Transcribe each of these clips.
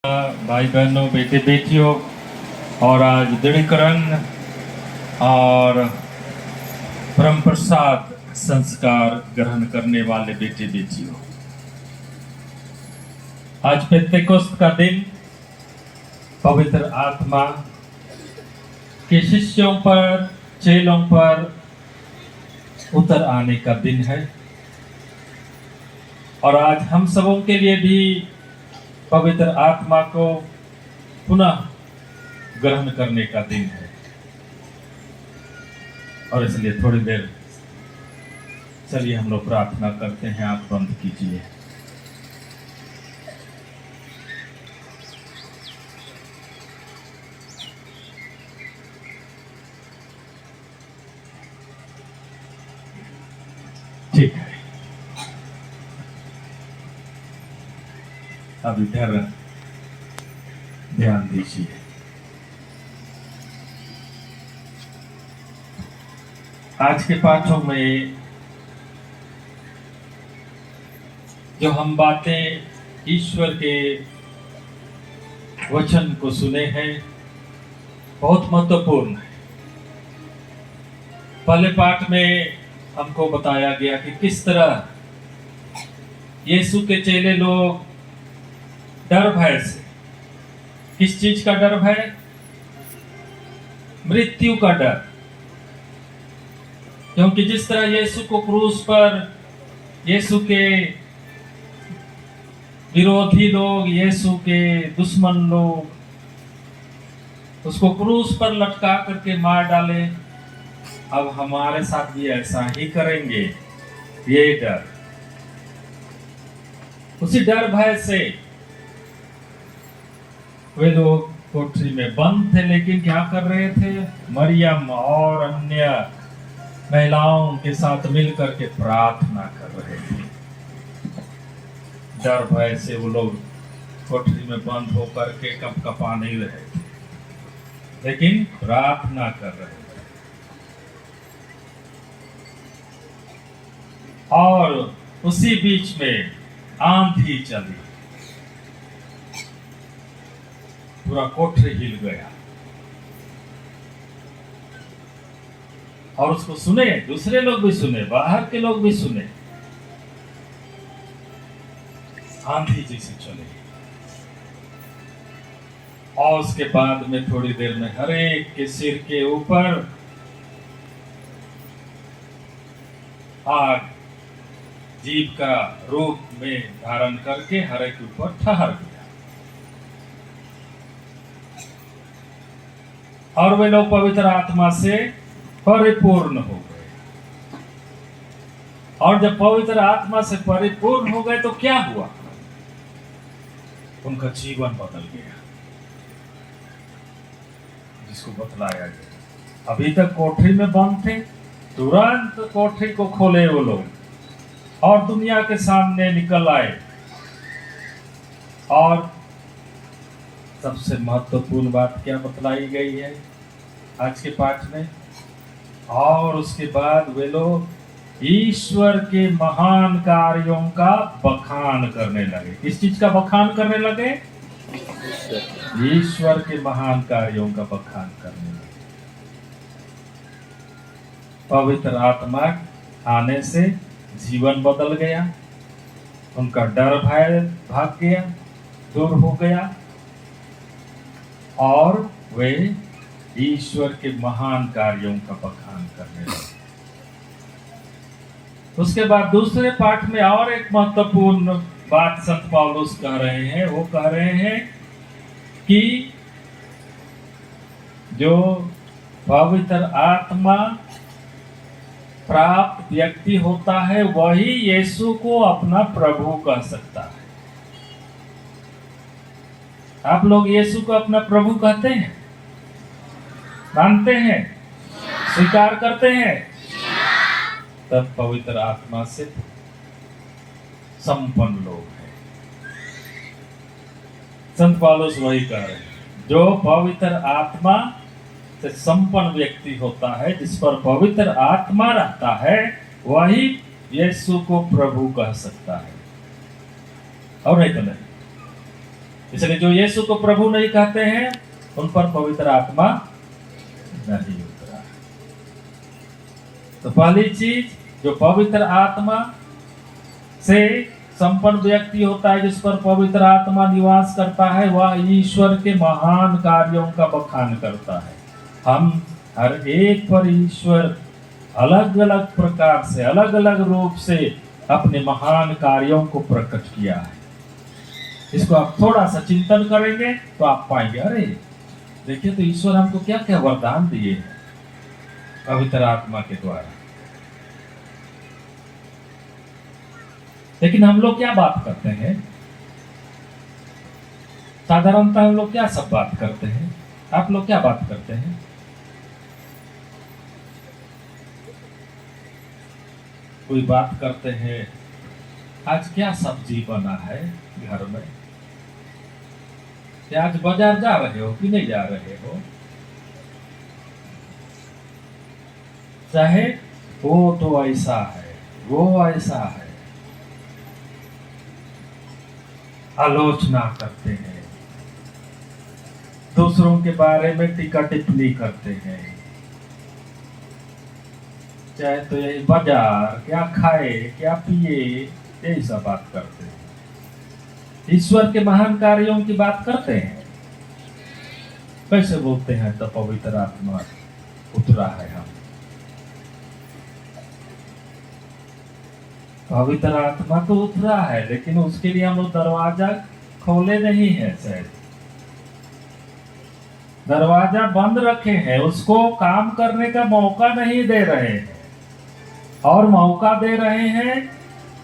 भाई बहनों, बेटे बेटियों, और आज दृढ़ीकरण और परम प्रसाद संस्कार ग्रहण करने वाले बेटे बेटियों, आज पेंतेकोस्त का दिन पवित्र आत्मा के शिष्यों पर, चेलों पर उतर आने का दिन है। और आज हम सबों के लिए भी पवित्र आत्मा को पुनः ग्रहण करने का दिन है। और इसलिए थोड़ी देर चलिए हम लोग प्रार्थना करते हैं। आप बंद कीजिए। ठीक है, अब इधर ध्यान दीजिए। आज के पाठों में जो हम बातें ईश्वर के वचन को सुने हैं बहुत महत्वपूर्ण है। पहले पाठ में हमको बताया गया कि किस तरह यीशु के चेले लोग डर भय से, किस चीज का डर भय? मृत्यु का डर। क्योंकि जिस तरह यीशु को क्रूस पर यीशु के विरोधी लोग, यीशु के दुश्मन लोग उसको क्रूस पर लटका करके मार डाले, अब हमारे साथ भी ऐसा ही करेंगे, ये डर। उसी डर भय से वे लोग कोठरी में बंद थे, लेकिन क्या कर रहे थे? मरियम और अन्य महिलाओं के साथ मिलकर के प्रार्थना कर रहे थे। डर भय से वो लोग कोठरी में बंद होकर के कपकपा नहीं रहे थे, लेकिन प्रार्थना कर रहे थे। और उसी बीच में आंधी चली, पूरा कोठरी हिल गया। और उसको सुने, दूसरे लोग भी सुने, बाहर के लोग भी सुने। आंधी जैसी चली। और उसके बाद में थोड़ी देर में हर एक के सिर के ऊपर आग जीव का रूप में धारण करके हर एक के ऊपर ठहर गया। और वे लोग पवित्र आत्मा से परिपूर्ण हो गए। और जब पवित्र आत्मा से परिपूर्ण हो गए तो क्या हुआ? उनका जीवन बदल गया, जिसको बतलाया गया। अभी तक कोठरी में बंद थे, तुरंत कोठरी को खोले वो लोग और दुनिया के सामने निकल आए। और सबसे महत्वपूर्ण बात क्या बतलाई गई है आज के पाठ में? और उसके बाद वे लोग ईश्वर के महान कार्यों का बखान करने लगे। किस चीज का बखान करने लगे? ईश्वर के महान कार्यों का बखान करने लगे। पवित्र आत्मा आने से जीवन बदल गया, उनका डर भय भाग गया, दूर हो गया, और वे ईश्वर के महान कार्यों का बखान करने लगे। उसके बाद दूसरे पाठ में और एक महत्वपूर्ण बात संत पौलुस कह रहे हैं। वो कह रहे हैं कि जो पवित्र आत्मा प्राप्त व्यक्ति होता है वही यीशु को अपना प्रभु कह सकता है। आप लोग यीशु को अपना प्रभु कहते हैं? मानते हैं? स्वीकार करते हैं? तब पवित्र आत्मा से संपन्न लोग हैं। संत पौलुस वही कह रहे हैं, जो पवित्र आत्मा से संपन्न व्यक्ति होता है, जिस पर पवित्र आत्मा रहता है, वही यीशु को प्रभु कह सकता है, और नहीं तो नहीं। इसलिए जो यीशु को प्रभु नहीं कहते हैं उन पर पवित्र आत्मा नहीं उतरा। तो पहली चीज, जो पवित्र आत्मा से संपन्न व्यक्ति होता है, जिस पर पवित्र आत्मा निवास करता है, वह ईश्वर के महान कार्यों का बखान करता है। हम हर एक पर ईश्वर अलग अलग प्रकार से, अलग अलग रूप से अपने महान कार्यों को प्रकट किया है। इसको आप थोड़ा सा चिंतन करेंगे तो आप पाएंगे, अरे देखिए तो ईश्वर हमको क्या क्या वरदान दिए हैं पवित्र आत्मा के द्वारा। लेकिन हम लोग क्या बात करते हैं, साधारणतः हम लोग क्या सब बात करते हैं? आप लोग क्या बात करते हैं? कोई बात करते हैं, आज क्या सब्जी बना है घर में, क्या आज बाजार जा रहे हो कि नहीं जा रहे हो? चाहे वो तो ऐसा है, वो ऐसा है, आलोचना करते हैं, दूसरों के बारे में टीका टिप्पणी करते हैं। चाहे तो यही बाजार, क्या खाए क्या पिए, यही सब बात करते हैं। ईश्वर के महान कार्यों की बात करते हैं। कैसे बोलते हैं तो पवित्र आत्मा उतरा है। हम पवित्र आत्मा तो उतरा है, लेकिन उसके लिए हम लोग दरवाजा खोले नहीं है, शायद दरवाजा बंद रखे हैं, उसको काम करने का मौका नहीं दे रहे हैं, और मौका दे रहे हैं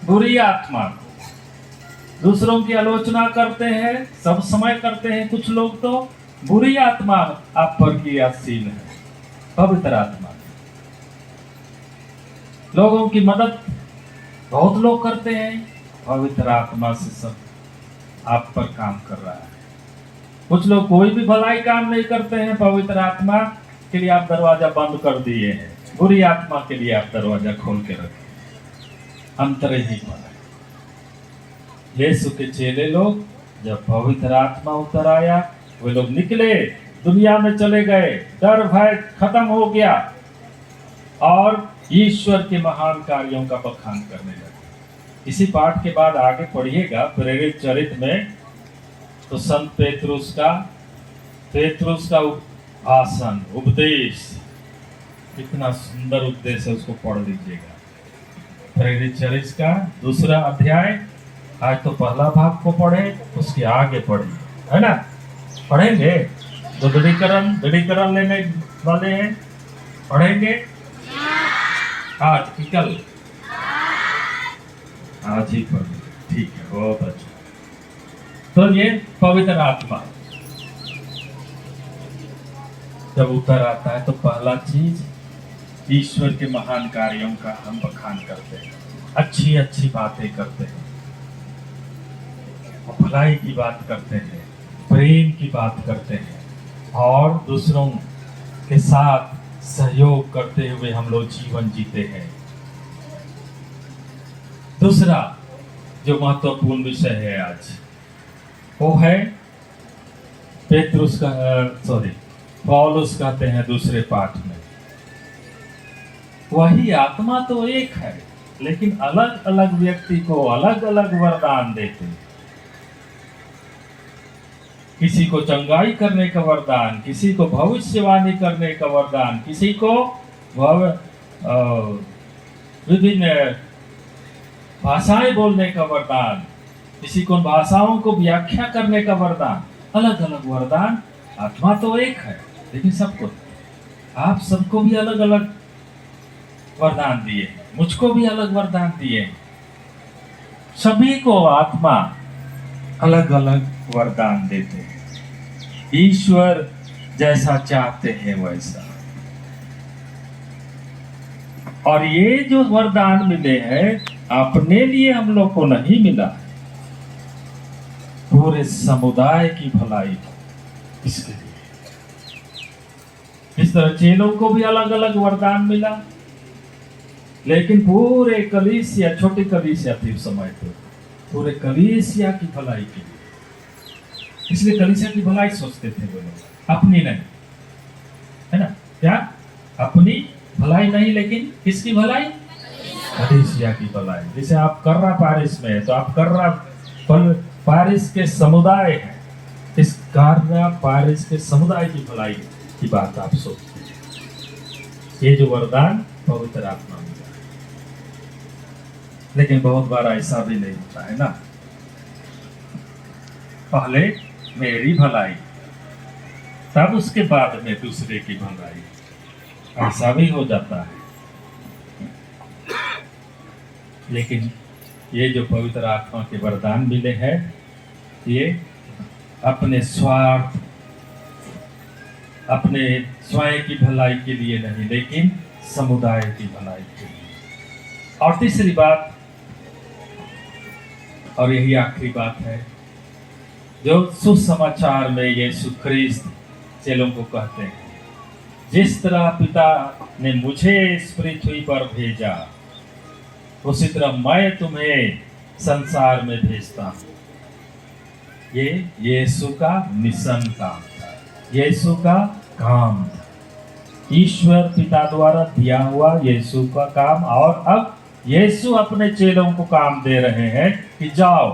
बुरी आत्मा को। दूसरों की आलोचना करते हैं, सब समय करते हैं। कुछ लोग तो बुरी आत्मा आप पर क्रियाशील है, पवित्र आत्मा। लोगों की मदद बहुत लोग करते हैं, पवित्र आत्मा से सब आप पर काम कर रहा है। कुछ लोग कोई भी भलाई काम नहीं करते हैं, पवित्र आत्मा के लिए आप दरवाजा बंद कर दिए हैं, बुरी आत्मा के लिए आप दरवाजा खोल के रखें। अंतर ही बना। यीशु के चेले लोग, जब पवित्र आत्मा उतर आया, वे लोग निकले, दुनिया में चले गए, डर भय खत्म हो गया और ईश्वर के महान कार्यों का बखान करने लगे। इसी पाठ के बाद आगे पढ़िएगा प्रेरित चरित्र में, तो संत पेतरुस का भाषण, उपदेश, कितना सुंदर उपदेश है, उसको पढ़ लीजिएगा। प्रेरित चरित्र का 2 अध्याय, आज तो पहला भाग को पढ़े, उसके आगे पढ़े, है ना? पढ़ेंगे तो दृढ़ीकरण लेने वाले हैं, पढ़ेंगे आज की कल, आज ही पढ़े, ठीक है, बहुत अच्छा। तो ये पवित्र आत्मा जब उतर आता है तो पहला चीज, ईश्वर के महान कार्यों का हम बखान करते हैं, अच्छी अच्छी बातें करते हैं, भलाई की बात करते हैं, प्रेम की बात करते हैं, और दूसरों के साथ सहयोग करते हुए हम लोग जीवन जीते हैं। दूसरा जो महत्वपूर्ण विषय है आज, वो है पौलुस कहते हैं दूसरे पाठ में, वही आत्मा तो एक है, लेकिन अलग अलग व्यक्ति को अलग अलग वरदान देते हैं। किसी को चंगाई करने का वरदान, किसी को भविष्यवाणी करने का वरदान, किसी को विभिन्न भाषाएं बोलने का वरदान, किसी को भाषाओं को व्याख्या करने का वरदान, अलग अलग वरदान। आत्मा तो एक है, लेकिन सबको, आप सबको भी अलग अलग वरदान दिए, मुझको भी अलग वरदान दिए, सभी को आत्मा अलग अलग वरदान देते हैं। ईश्वर जैसा चाहते हैं वैसा। और ये जो वरदान मिले हैं, अपने लिए हम लोग को नहीं मिला, पूरे समुदाय की भलाई इसके लिए। इस तरह चेलों को भी अलग अलग वरदान मिला, लेकिन पूरे कलीसिया, छोटी कलीसिया थी उस समय, तो पूरे कलीसिया की भलाई के लिए इसलिए कलीसिया की भलाई सोचते थे वो लोग, अपनी नहीं, है ना? क्या अपनी भलाई नहीं, लेकिन किसकी भलाई? कलीसिया की भलाई। जैसे आप कर्रा पारिस में है तो आप कर्रा पारिस के समुदाय है, इस कर्रा पारिस के समुदाय की भलाई की बात आप सोचते हैं। ये जो वरदान पवित्र आत्मा मिला है, लेकिन बहुत बार ऐसा भी नहीं होता है ना। पहले मेरी भलाई, तब उसके बाद में दूसरे की भलाई, ऐसा भी हो जाता है। लेकिन ये जो पवित्र आत्मा के वरदान मिले हैं, ये अपने स्वार्थ, अपने स्वयं की भलाई के लिए नहीं, लेकिन समुदाय की भलाई के लिए। और तीसरी बात, और यही आखिरी बात है, जो सुसमाचार में यीशु ख्रिस्त चेलों को कहते हैं, जिस तरह पिता ने मुझे इस पृथ्वी पर भेजा, उसी तरह मैं तुम्हें संसार में भेजता हूं। ये यीशु का मिशन काम था, यीशु का काम था, ईश्वर पिता द्वारा दिया हुआ यीशु का काम। और अब यीशु अपने चेलों को काम दे रहे हैं कि जाओ,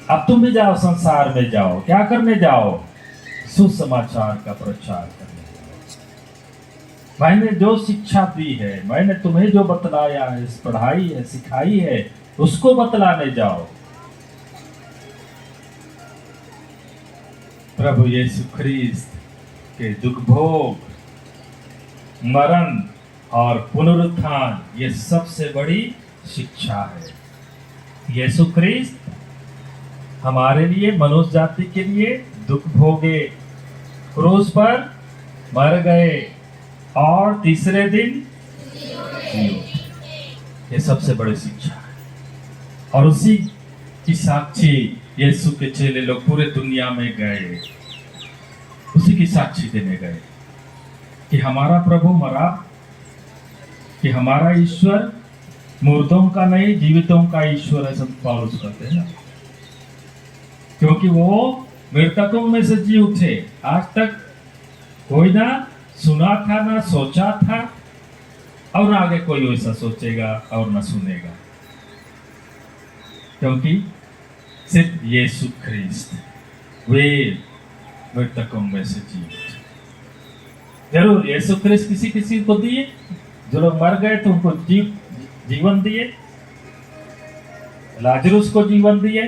अब तुम भी जाओ, संसार में जाओ। क्या करने जाओ? सुसमाचार का प्रचार करने जाओ। मैंने जो शिक्षा दी है, मैंने तुम्हें जो बतलाया है, पढ़ाई है, सिखाई है, उसको बतलाने जाओ। प्रभु यीशु ख्रिस्त के दुख भोग, मरण और पुनरुत्थान, ये सबसे बड़ी शिक्षा है। यीशु ख्रिस्त हमारे लिए, मनुष्य जाति के लिए दुख भोगे, क्रूस पर मर गए और तीसरे दिन ये सबसे बड़ी शिक्षा है। और उसी की साक्षी यीशु के चेले लोग पूरे दुनिया में गए, उसी की साक्षी देने गए कि हमारा प्रभु मरा, कि हमारा ईश्वर मुर्दों का नहीं जीवितों का ईश्वर है। संत पौलुस कहते हैं ना, क्योंकि वो मृतकों में से जी उठे। आज तक कोई ना सुना था, ना सोचा था, और आगे कोई वैसा सोचेगा और ना सुनेगा, क्योंकि सिर्फ यीशु ख्रिस्त वे मृतकों में से जी उठे। जरूर यीशु ख्रिस्त किसी किसी को दिए, जो लोग मर गए तो उनको जीवन दिए, लाजरुस को जीवन दिए।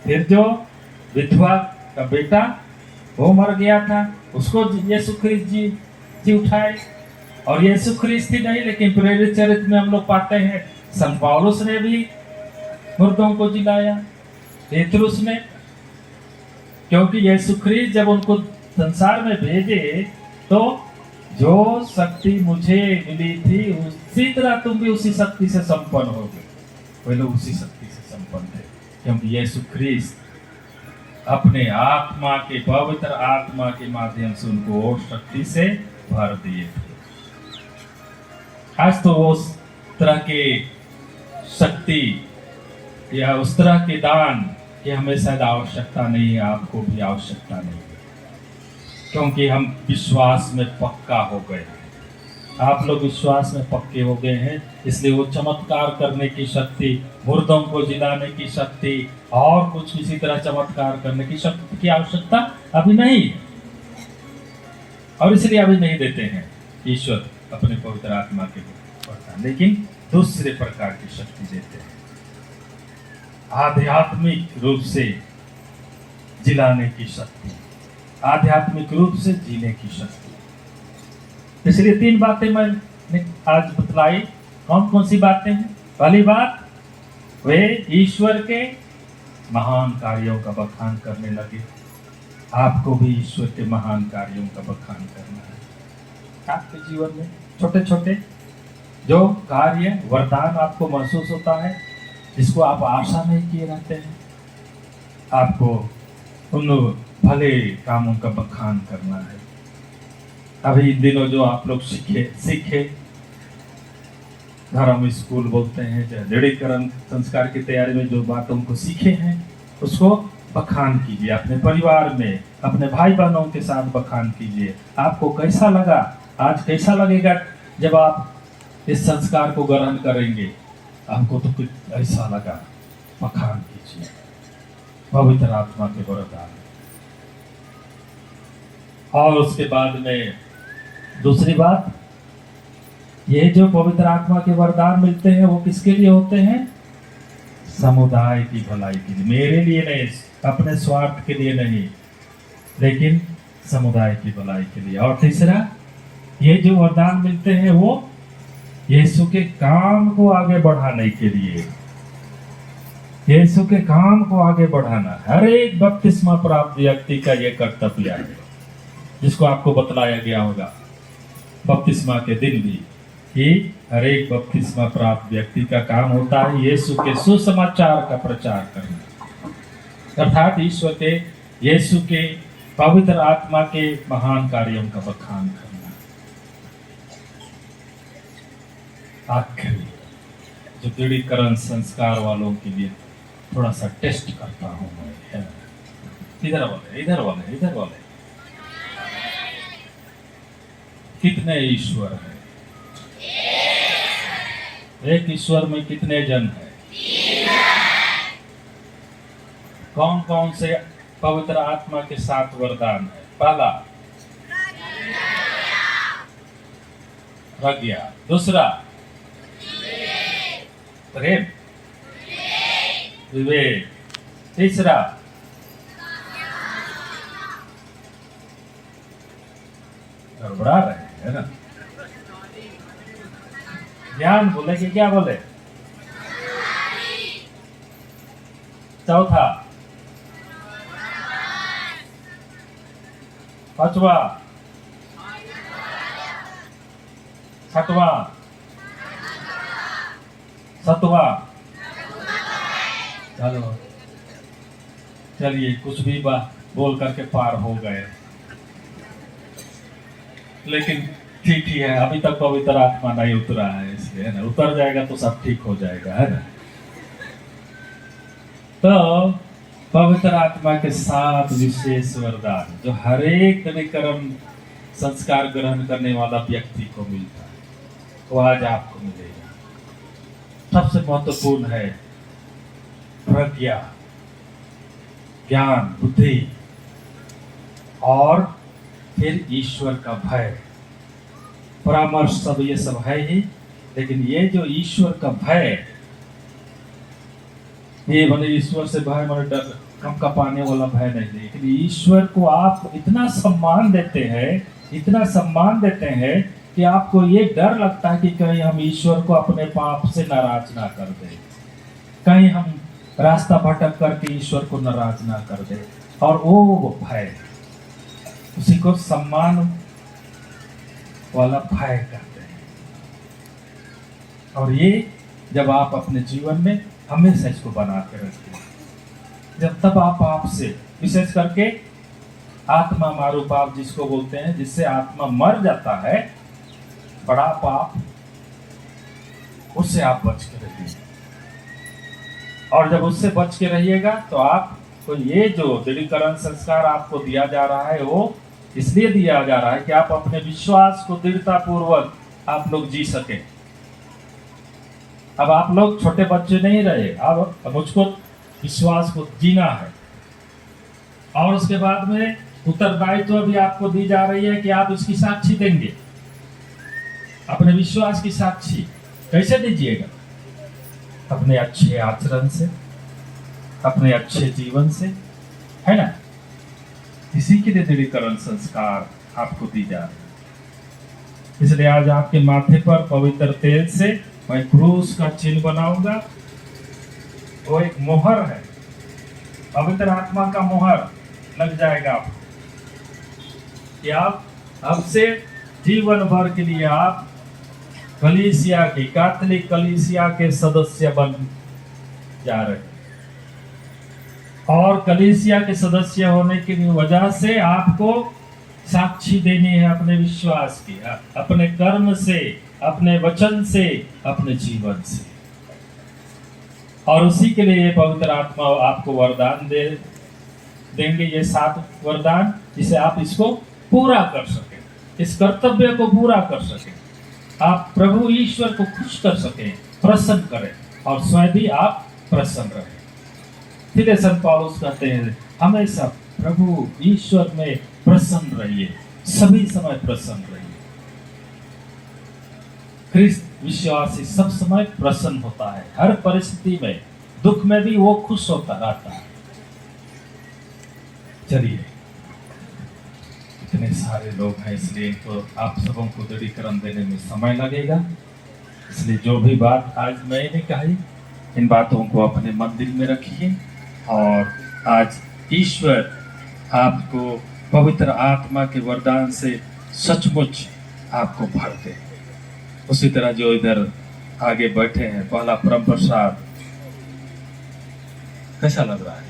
फिर जो विधवा का बेटा वो मर गया था, उसको यीशु ख्रिस्त जी उठाए। और यीशु ख्रिस्त ही नहीं, लेकिन प्रेरित चरित्र में हम लोग पाते हैं संत पौलुस ने भी मुर्दों को जिलाया, पेतरुस ने। क्योंकि यीशु ख्रिस्त जब उनको संसार में भेजे तो जो शक्ति मुझे मिली थी, उसी तरह तुम भी उसी शक्ति से संपन्न हो गए। वे लोग उसी शक्ति से संपन्न थे, क्योंकि यीशु ख्रिस्त अपने आत्मा के, पवित्र आत्मा के माध्यम से उनको और शक्ति से भर दिए थे। आज तो उस तरह के शक्ति या उस तरह के दान की हमें शायद आवश्यकता नहीं है, आपको भी आवश्यकता नहीं है, क्योंकि हम विश्वास में पक्का हो गए हैं। आप लोग विश्वास में पक्के हो गए हैं, इसलिए वो चमत्कार करने की शक्ति, मुर्दों को जिलाने की शक्ति और कुछ किसी तरह चमत्कार करने की शक्ति की आवश्यकता अभी नहीं है, और इसलिए अभी नहीं देते हैं ईश्वर अपने पवित्र आत्मा के वरदान, लेकिन दूसरे प्रकार की शक्ति देते हैं, आध्यात्मिक रूप से जिलाने की शक्ति, आध्यात्मिक रूप से जीने की शक्ति। इसलिए 3 बातें मैंने आज बतलाई। कौन कौन सी बातें हैं? पहली बात, वे ईश्वर के महान कार्यों का बखान करने लगे। आपको भी ईश्वर के महान कार्यों का बखान करना है। आपके जीवन में छोटे छोटे जो कार्य, वरदान आपको महसूस होता है, जिसको आप आशा नहीं किए रहते हैं, आपको उन भले कामों का बखान करना है। अभी इन दिनों जो आप लोग सीखे धर्म स्कूल बोलते हैं, दृढ़ीकरण संस्कार की तैयारी में जो बातों को सीखे हैं, उसको बखान कीजिए, अपने परिवार में अपने भाई बहनों के साथ बखान कीजिए। आपको कैसा लगा, आज कैसा लगेगा जब आप इस संस्कार को ग्रहण करेंगे? आपको तो कुछ ऐसा लगा, बखान कीजिए पवित्र आत्मा के वरदान। और उसके बाद में दूसरी बात, ये जो पवित्र आत्मा के वरदान मिलते हैं वो किसके लिए होते हैं? समुदाय की भलाई के लिए, मेरे लिए नहीं, अपने स्वार्थ के लिए नहीं, लेकिन समुदाय की भलाई के लिए। और तीसरा, ये जो वरदान मिलते हैं वो यीशु के काम को आगे बढ़ाने के लिए, यीशु के काम को आगे बढ़ाना। हर एक बपतिस्मा प्राप्त व्यक्ति का ये कर्तव्य है, जिसको आपको बतलाया गया होगा बपतिस्मा के दिन भी, कि हर एक बपतिस्मा प्राप्त व्यक्ति का काम होता है यीशु के सुसमाचार का प्रचार करना, अर्थात ईश्वर के, यीशु के पवित्र आत्मा के महान कार्यों का बखान करना। आखिरी जो दृढ़ीकरण संस्कार वालों के लिए थोड़ा सा टेस्ट करता हूं मैं, इधर वाले, इधर वाले, इधर वाले, कितने ईश्वर है? एक ईश्वर में कितने जन है? कौन कौन से पवित्र आत्मा के साथ वरदान है? पहला प्रज्ञा, दूसरा प्रेम, विवेक, तीसरा गड़बड़ा रहे है ना, ज्ञान बोले कि क्या बोले? चौथा, पांचवा, छठवा, सतवा। चलो चलिए, कुछ भी बात बोल करके पार हो गए, लेकिन ठीक ही है, अभी तक पवित्र आत्मा नहीं उतरा है, इसलिए है ना, उतर जाएगा तो सब ठीक हो जाएगा, है ना। तो पवित्र आत्मा के साथ विशेष वरदान जो हर एक दृढ़ीकरण संस्कार ग्रहण करने वाला व्यक्ति को मिलता है, वो आज आपको मिलेगा। सबसे महत्वपूर्ण है प्रज्ञा, ज्ञान, बुद्धि, और फिर ईश्वर का भय, परामर्श, सब ये सब है ही, लेकिन ये जो ईश्वर का भय, ये माने ईश्वर से भय माने डर, कम कपाने वाला भय नहीं, लेकिन ईश्वर को आप इतना सम्मान देते हैं, इतना सम्मान देते हैं कि आपको ये डर लगता है कि कहीं हम ईश्वर को अपने पाप से नाराज ना कर दें, कहीं हम रास्ता भटक करके ईश्वर को नाराज ना कर दें, और वो भय, उसी को सम्मान वाला भय कहते हैं। और ये जब आप अपने जीवन में हमेशा इसको बना के रखते हैं, जब तब आप आपसे, विशेष करके आत्मा मारू पाप जिसको बोलते हैं, जिससे आत्मा मर जाता है, बड़ा पाप, उससे आप बच के रहिए। और जब उससे बच के रहिएगा तो आपको ये जो दृढ़ीकरण संस्कार आपको दिया जा रहा है, वो इसलिए दिया जा रहा है कि आप अपने विश्वास को दृढ़ता पूर्वक आप लोग जी सके। अब आप लोग छोटे बच्चे नहीं रहे, अब मुझको विश्वास को जीना है, और उसके बाद में उत्तरदायित्व भी आपको दी जा रही है कि आप इसकी साक्षी देंगे, अपने विश्वास की साक्षी। कैसे दीजिएगा? अपने अच्छे आचरण से, अपने अच्छे जीवन से, है ना। इसी के लिए दृढ़ीकरण संस्कार आपको दी जा रही है। इसलिए आज आपके माथे पर पवित्र तेल से मैं क्रूस का चिन्ह बनाऊंगा। वो एक मोहर है, पवित्र आत्मा का मोहर लग जाएगा आपको कि आप अब से जीवन भर के लिए आप कलीसिया की, कैथोलिक कलीसिया के सदस्य बन जा रहे हैं। और कलीसिया के सदस्य होने की वजह से आपको साक्षी देनी है अपने विश्वास की, अपने कर्म से, अपने वचन से, अपने जीवन से। और उसी के लिए ये पवित्र आत्मा आपको वरदान देंगे ये 7 वरदान, जिसे आप इसको पूरा कर सकें, इस कर्तव्य को पूरा कर सकें, आप प्रभु ईश्वर को खुश कर सकें, प्रसन्न करें और स्वयं भी आप प्रसन्न रहें। फिर संत पौलुस कहते हैं हमेशा प्रभु ईश्वर में प्रसन्न रहिए, सभी समय प्रसन्न रहिए। ख्रिस्त विश्वासी सब समय प्रसन्न होता है, हर परिस्थिति में, दुख में भी वो खुश होता रहता है। चलिए, इतने सारे लोग हैं, इसलिए इनको आप सबों को दृढ़ीकरण देने में समय लगेगा, इसलिए जो भी बात आज मैंने कही इन बातों को अपने मन दिल में रखिए और आज ईश्वर आपको पवित्र आत्मा के वरदान से सचमुच आपको भर दे। उसी तरह जो इधर आगे बैठे हैं, पहला परम प्रसाद कैसा लग रहा है?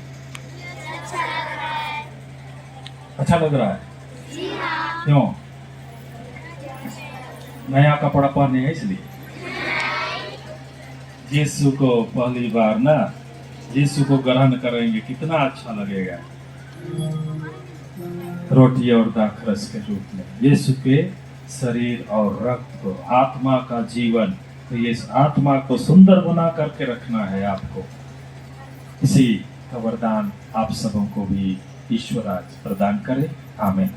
अच्छा लग रहा है? क्यों? नया कपड़ा पहने हैं इसलिए? यीशु को पहली बार ना, यीशु को ग्रहण करेंगे, कितना अच्छा लगेगा। रोटी और दाखरस के रूप में यीशु के शरीर और रक्त को, आत्मा का जीवन, तो ये आत्मा को सुंदर बना करके रखना है आपको। इसी का वरदान आप सबों को भी ईश्वर आज प्रदान करे। आमीन।